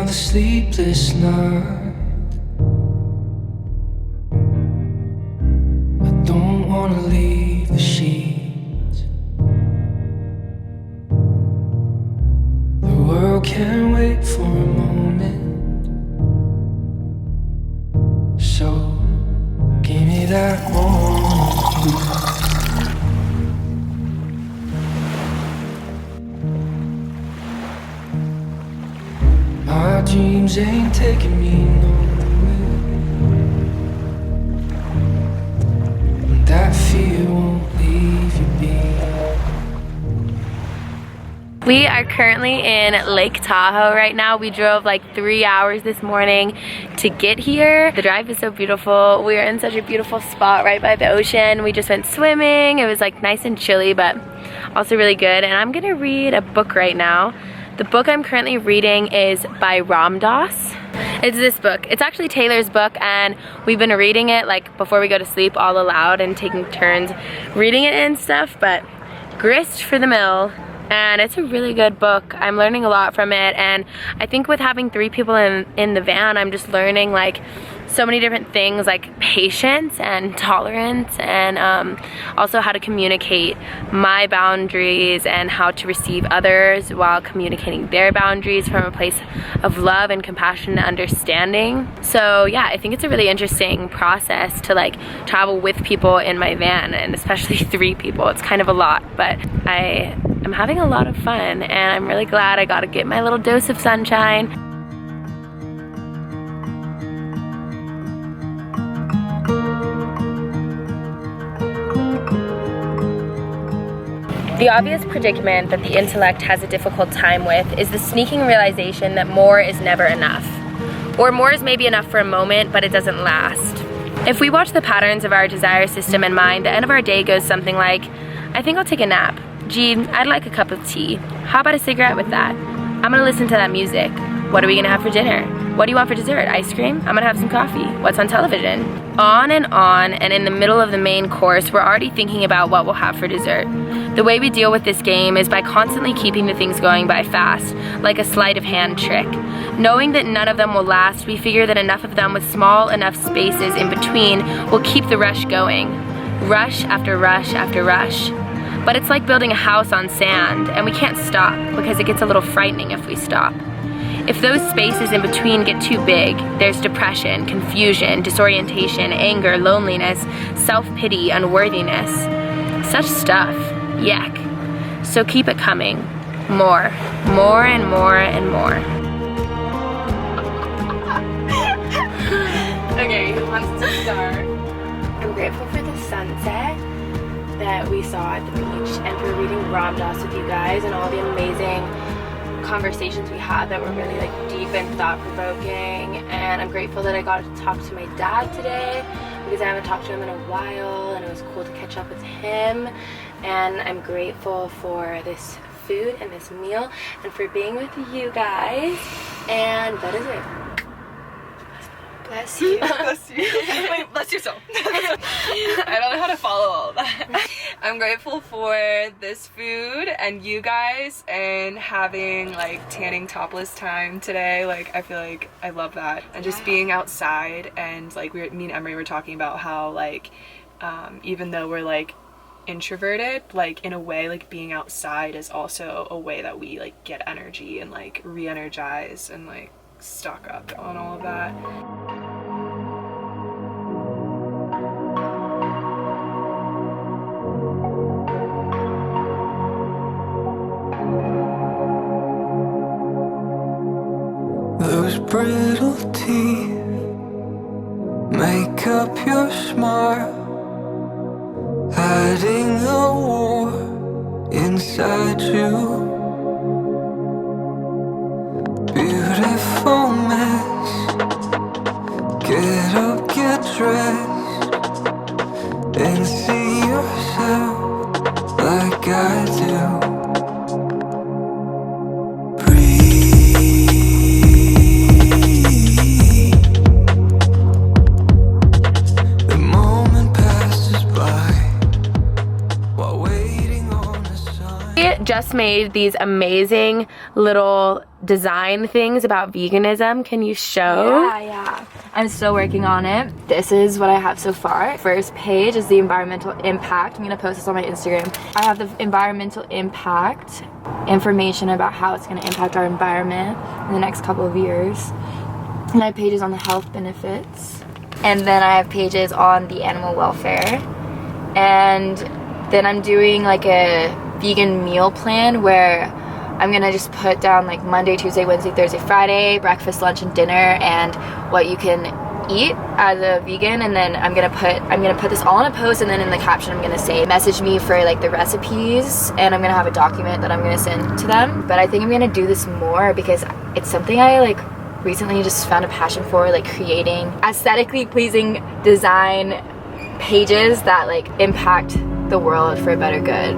another sleepless night. I don't wanna leave the sheets. The world can't wait for a moment, so give me that moment. My dreams ain't taking me nowhere, and that fear won't leave you be. We are currently in Lake Tahoe right now. We drove like 3 hours this morning to get here. The drive is so beautiful. We are in such a beautiful spot right by the ocean. We just went swimming. It was like nice and chilly, but also really good. And I'm gonna read a book right now. The book I'm currently reading is by Ram Dass. It's this book. It's actually Taylor's book, and we've been reading it like before we go to sleep all aloud and taking turns reading it and stuff, but grist for the mill. And it's a really good book. I'm learning a lot from it, and I think with having 3 people in the van, I'm just learning like so many different things, like patience and tolerance, and also how to communicate my boundaries and how to receive others while communicating their boundaries from a place of love and compassion and understanding. So yeah, I think it's a really interesting process to like travel with people in my van, and especially 3 people. It's kind of a lot, but I'm having a lot of fun, and I'm really glad I got to get my little dose of sunshine. The obvious predicament that the intellect has a difficult time with is the sneaking realization that more is never enough. Or more is maybe enough for a moment, but it doesn't last. If we watch the patterns of our desire system in mind, the end of our day goes something like, I think I'll take a nap. Gee, I'd like a cup of tea. How about a cigarette with that? I'm gonna listen to that music. What are we gonna have for dinner? What do you want for dessert? Ice cream? I'm gonna have some coffee. What's on television? On, and in the middle of the main course, we're already thinking about what we'll have for dessert. The way we deal with this game is by constantly keeping the things going by fast, like a sleight of hand trick. Knowing that none of them will last, we figure that enough of them with small enough spaces in between will keep the rush going. Rush after rush after rush. But it's like building a house on sand, and we can't stop because it gets a little frightening if we stop. If those spaces in between get too big, there's depression, confusion, disorientation, anger, loneliness, self-pity, unworthiness. Such stuff. Yuck. So keep it coming. More. More and more and more. Okay, who wants to start? I'm grateful for the sunset that we saw at the beach, and for reading Ram Dass with you guys, and all the amazing conversations we had that were really like deep and thought-provoking. And I'm grateful that I got to talk to my dad today, because I haven't talked to him in a while, and it was cool to catch up with him. And I'm grateful for this food and this meal, and for being with you guys. And that is it. Bless you. Bless you. Wait, bless yourself. I don't know how to follow all of that. I'm grateful for this food and you guys, and having like tanning topless time today. Like, I feel like I love that. And just being outside, and like me and Emery were talking about how like even though we're like introverted, like in a way, like being outside is also a way that we like get energy and like re-energize and like stock up on all of that. Those brittle teeth make up your smile, hiding the war inside you. Beautiful mess. Get up, get dressed, and see yourself like I do. Just made these amazing little design things about veganism. Can you show? Yeah. I'm still working on it. This is what I have so far. First page is the environmental impact. I'm gonna post this on my Instagram. I have the environmental impact information about how it's gonna impact our environment in the next couple of years. And I have pages on the health benefits. And then I have pages on the animal welfare. And then I'm doing like a vegan meal plan where I'm gonna just put down like Monday, Tuesday, Wednesday, Thursday, Friday, breakfast, lunch, and dinner, and what you can eat as a vegan. And then I'm gonna put this all in a post, and then in the caption I'm gonna say message me for like the recipes, and I'm gonna have a document that I'm gonna send to them. But I think I'm gonna do this more because it's something I like recently just found a passion for, like creating aesthetically pleasing design pages that like impact the world for a better good.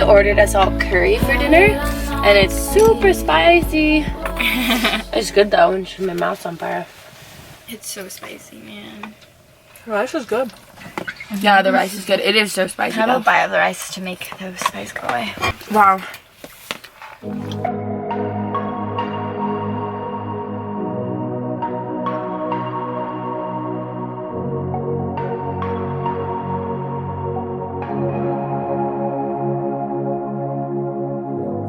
Ordered us all curry for dinner, and it's super spicy. It's good though, and my mouth's on fire. It's so spicy, man. The rice is good. Yeah, the rice is good. It is so spicy. Have a bite of the rice to make the spice go away. Wow.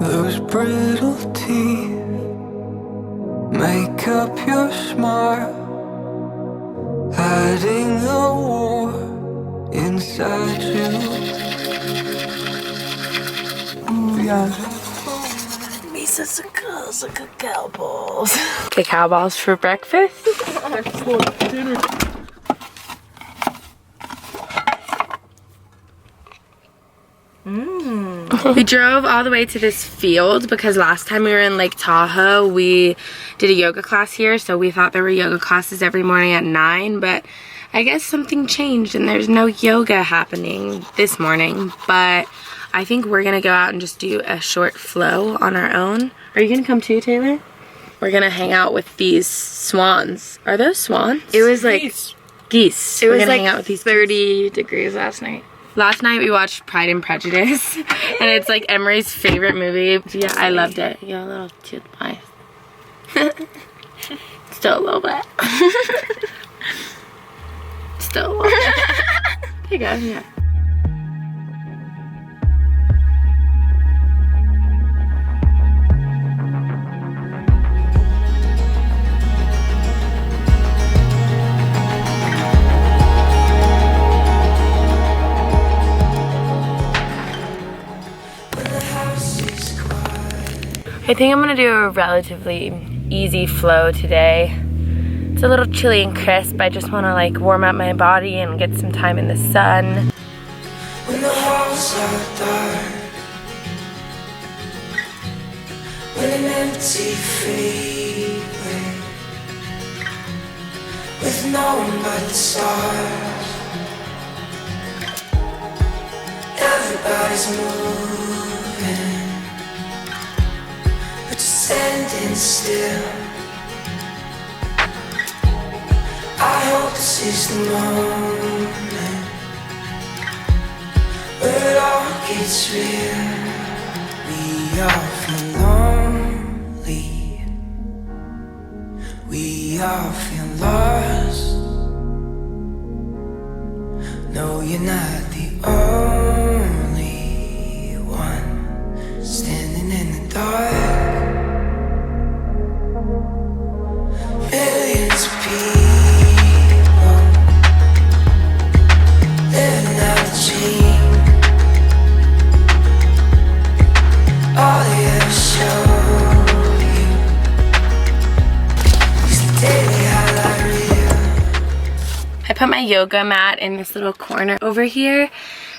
Those brittle teeth make up your smile, hiding the war inside you. Yeah. Misa's a cacao balls. Cacao balls for breakfast? We drove all the way to this field because last time we were in Lake Tahoe, we did a yoga class here, so we thought there were yoga classes every morning at 9, but I guess something changed and there's no yoga happening this morning. But I think we're gonna go out and just do a short flow on our own. Are you gonna come too, Taylor? We're gonna hang out with these swans. Are those swans? It was like geese. It was like hang out with these 30 degrees last night. Last night we watched Pride and Prejudice, and it's like Emery's favorite movie. Yeah, I loved it. You got a little tooth pie. Still a little bit. Still a little bit. There you go, yeah. I think I'm gonna do a relatively easy flow today. It's a little chilly and crisp. I just wanna like warm up my body and get some time in the sun. so dark, with an empty freeway, with no one but the stars. Everybody's moving, but you're standing still. I hope this is the moment where it all gets real. We all feel lonely, we all feel lost. No, you're not the only one standing in the dark. Millions of people living out a dream. All they ever show you is the daily highlight reel. I put my yoga mat in this little corner over here,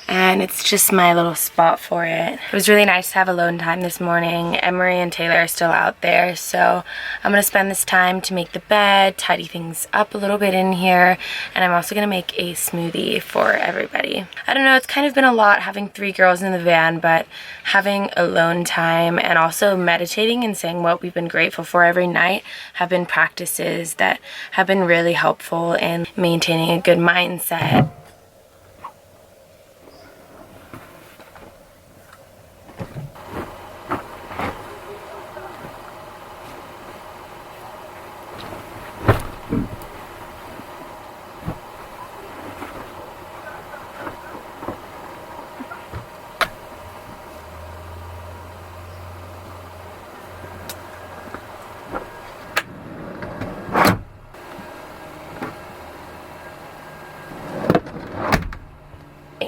and it's just my little spot for it. It was really nice to have alone time this morning. Emery and Taylor are still out there, so I'm gonna spend this time to make the bed, tidy things up a little bit in here, and I'm also gonna make a smoothie for everybody. I don't know, it's kind of been a lot having 3 girls in the van, but having alone time and also meditating and saying what we've been grateful for every night have been practices that have been really helpful in maintaining a good mindset.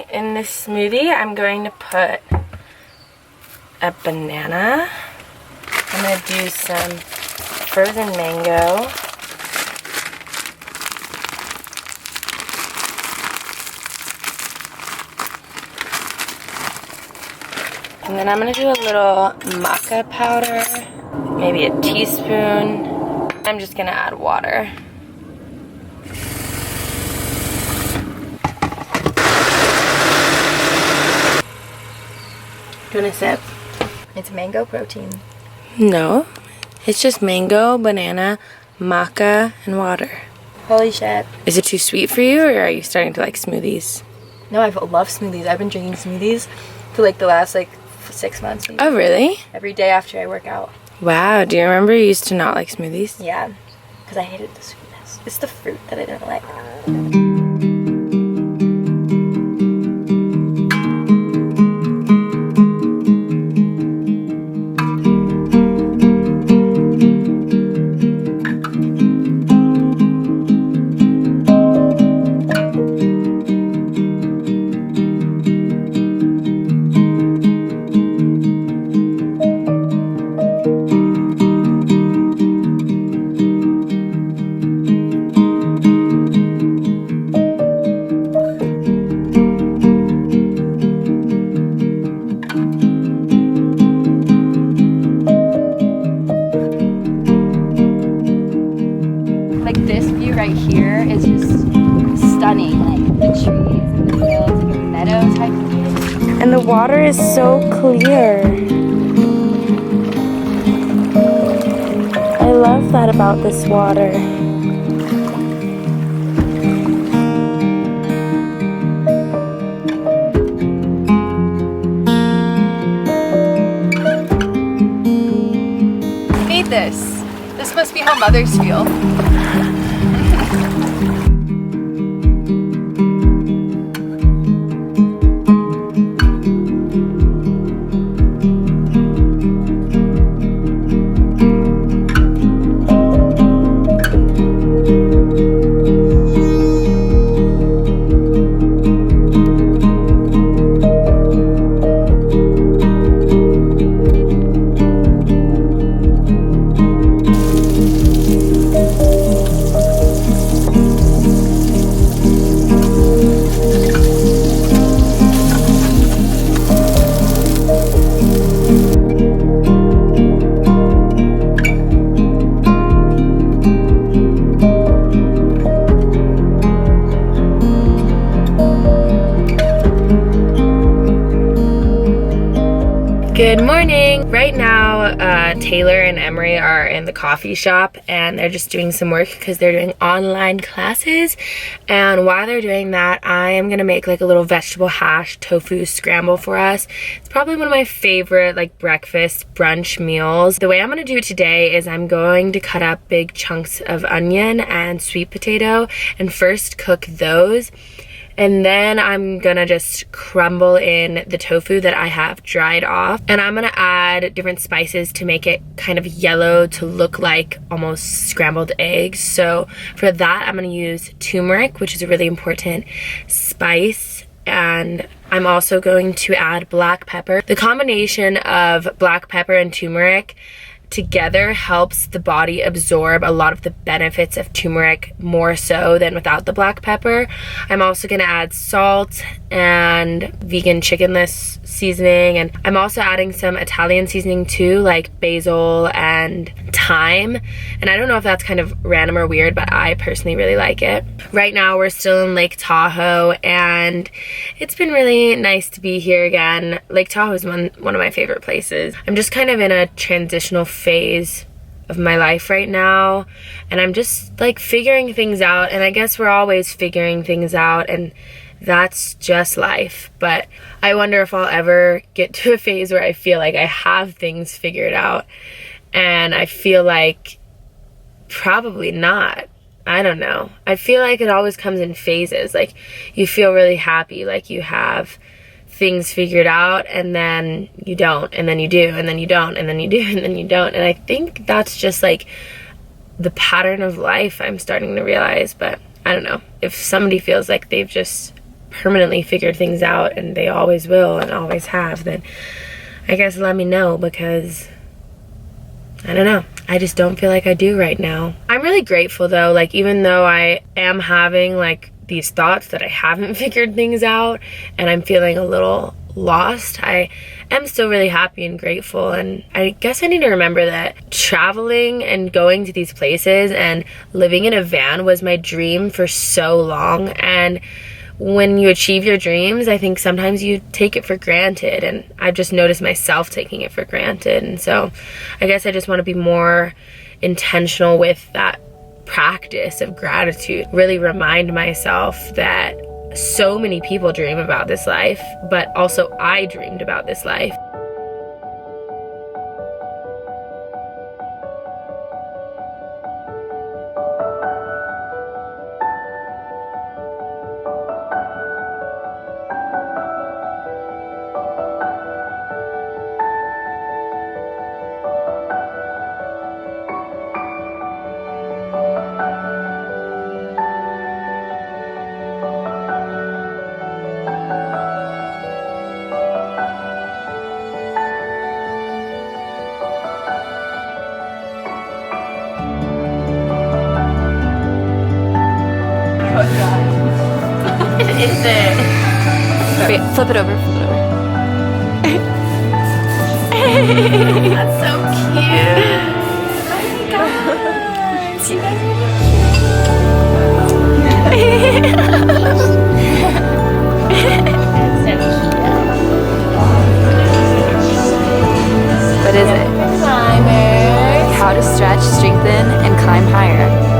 In this smoothie, I'm going to put a banana. I'm going to do some frozen mango. And then I'm going to do a little maca powder, maybe a teaspoon. I'm just going to add water. Do you want a sip? It's mango protein. No, it's just mango, banana, maca, and water. Holy shit. Is it too sweet for you, or are you starting to like smoothies? No, I love smoothies. I've been drinking smoothies for like the last 6 months. Maybe. Oh, really? Every day after I work out. Wow, do you remember you used to not like smoothies? Yeah, because I hated the sweetness. It's the fruit that I didn't like. This view right here is just stunning, like the trees and the fields, like a meadow type view. And the water is so clear. I love that about this water. I made this. This must be how mothers feel. Right now, Taylor and Emery are in the coffee shop and they're just doing some work because they're doing online classes. And while they're doing that, I am gonna make like a little vegetable hash tofu scramble for us. It's probably one of my favorite like breakfast brunch meals. The way I'm gonna do it today is I'm going to cut up big chunks of onion and sweet potato and first cook those. And then I'm gonna just crumble in the tofu that I have dried off. And I'm gonna add different spices to make it kind of yellow to look like almost scrambled eggs. So for that, I'm gonna use turmeric, which is a really important spice. And I'm also going to add black pepper. The combination of black pepper and turmeric together helps the body absorb a lot of the benefits of turmeric more so than without the black pepper. I'm also gonna add salt and vegan chickenless seasoning, and I'm also adding some Italian seasoning too, like basil and thyme. And I don't know if that's kind of random or weird, but I personally really like it. Right now we're still in Lake Tahoe and it's been really nice to be here again. Lake Tahoe is one of my favorite places. I'm just kind of in a transitional phase of my life right now, and I'm just like figuring things out, and I guess we're always figuring things out, and that's just life. But I wonder if I'll ever get to a phase where I feel like I have things figured out, and I feel like probably not. I don't know. I feel like it always comes in phases. Like you feel really happy, like you have things figured out, and then you don't, and then you do, and then you don't, and then you do, and then you don't. And I think that's just like the pattern of life I'm starting to realize. But I don't know. If somebody feels like they've just permanently figured things out and they always will and always have, then I guess let me know, because I don't know. I just don't feel like I do right now. I'm really grateful though, like even though I am having like these thoughts that I haven't figured things out and I'm feeling a little lost, I am still really happy and grateful. And I guess I need to remember that traveling and going to these places and living in a van was my dream for so long. And when you achieve your dreams, I think sometimes you take it for granted, and I've just noticed myself taking it for granted. And so I guess I just want to be more intentional with that practice of gratitude. Really remind myself that so many people dream about this life, but also I dreamed about this life. Is it? Wait, flip it over, flip it over. That's so cute. Oh my gosh. You guys What is it? How to stretch, strengthen, and climb higher.